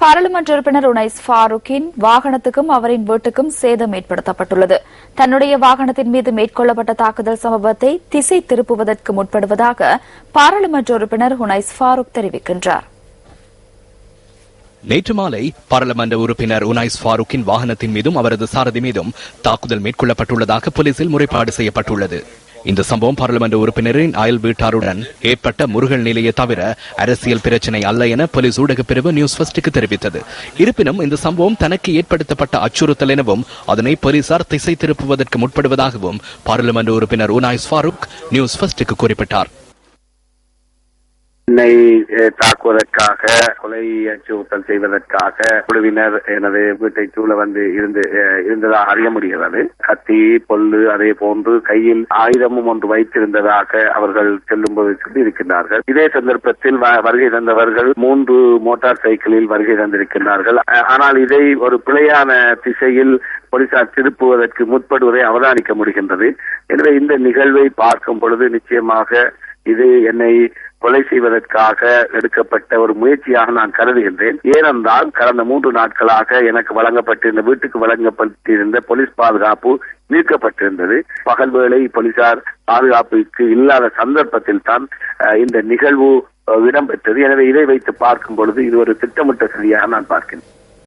பாராளுமன்ற உறுப்பினர் உனைஸ் ஃபாரூக்கின் வாகனத்துக்கும் அவரின் வீட்டுக்கும் சேதம் ஏற்படுத்தப்பட்டுள்ளது. தன்னுடைய வாகனத்தின் மீது மேற்கொள்ளப்பட்ட தாக்குதல் சம்பவத்தை திசை திருப்புவதற்கு முற்படுவதாக பாராளுமன்ற உறுப்பினர் உனைஸ் ஃபாரூக் தெரிவிக்கின்றார். நேற்று மாலை பாராளுமன்ற உறுப்பினர் உனைஸ் ஃபாரூக்கின் வாகனத்தின் மீதும் அவரது சாரதி மீதும் தாக்குதல் மேற்கொள்ளப்பட்டுள்ளதாக போலீசில் முறைப்பாடு செய்யப்பட்டுள்ளது. இந்த சம்பவம் பாராளுமன்ற உறுப்பினரின் அயல் வீட்டாருடன் ஏற்பட்ட முருகல் நிலையை தவிர அரசியல் பிரச்சினை அல்ல என போலீஸ் ஊடகப் பிரிவு நியூஸ் ஃபர்ஸ்டுக்கு தெரிவித்தது. இருப்பினும் இந்த சம்பவம் தனக்கு ஏற்படுத்தப்பட்ட அச்சுறுத்தல் எனவும் அதனை போலீசார் திசை திருப்புவதற்கு முற்படுவதாகவும் பாராளுமன்ற உறுப்பினர் உனைஸ் ஃபாரூக் நியூஸ் ஃபர்ஸ்டுக்கு குறிப்பிட்டார். என்னை தாக்குவதற்காக, கொலை அச்சுறுத்தல் செய்வதற்காக குழுவினர் எனது வீட்டை சூழ வந்து இருந்ததாக அறிய முடிகிறது. கத்தி, பொல்லு, அதே போன்று கையில் ஆயுதமும் ஒன்று வைத்திருந்ததாக அவர்கள் செல்லும்போது சொல்லி இருக்கின்றார்கள். இதே சந்தர்ப்பத்தில் வருகை தந்தவர்கள் 3 மோட்டார் சைக்கிளில் வருகை தந்திருக்கின்றார்கள். ஆனால் இதை ஒரு பிழையான திசையில் போலீசார் திருப்புவதற்கு முற்படுவதை அவதானிக்க முடிகின்றது. எனவே இந்த நிகழ்வை பார்க்கும் பொழுது நிச்சயமாக இது என்னை கொலை செய்வதற்காக எடுக்கப்பட்ட ஒரு முயற்சியாக நான் கருதுகின்றேன். ஏனென்றால் கடந்த 3 நாட்களாக எனக்கு வழங்கப்பட்டிருந்த, வீட்டுக்கு வழங்கப்பட்டிருந்த போலீஸ் பாதுகாப்பு நீக்கப்பட்டிருந்தது. பகல் வேளை போலீசார் பாதுகாப்புக்கு இல்லாத சந்தர்ப்பத்தில் தான் இந்த நிகழ்வு இடம்பெற்றது. எனவே இதை வைத்து பார்க்கும் பொழுது இது ஒரு திட்டமிட்ட சரியாக நான் பார்க்கிறேன்.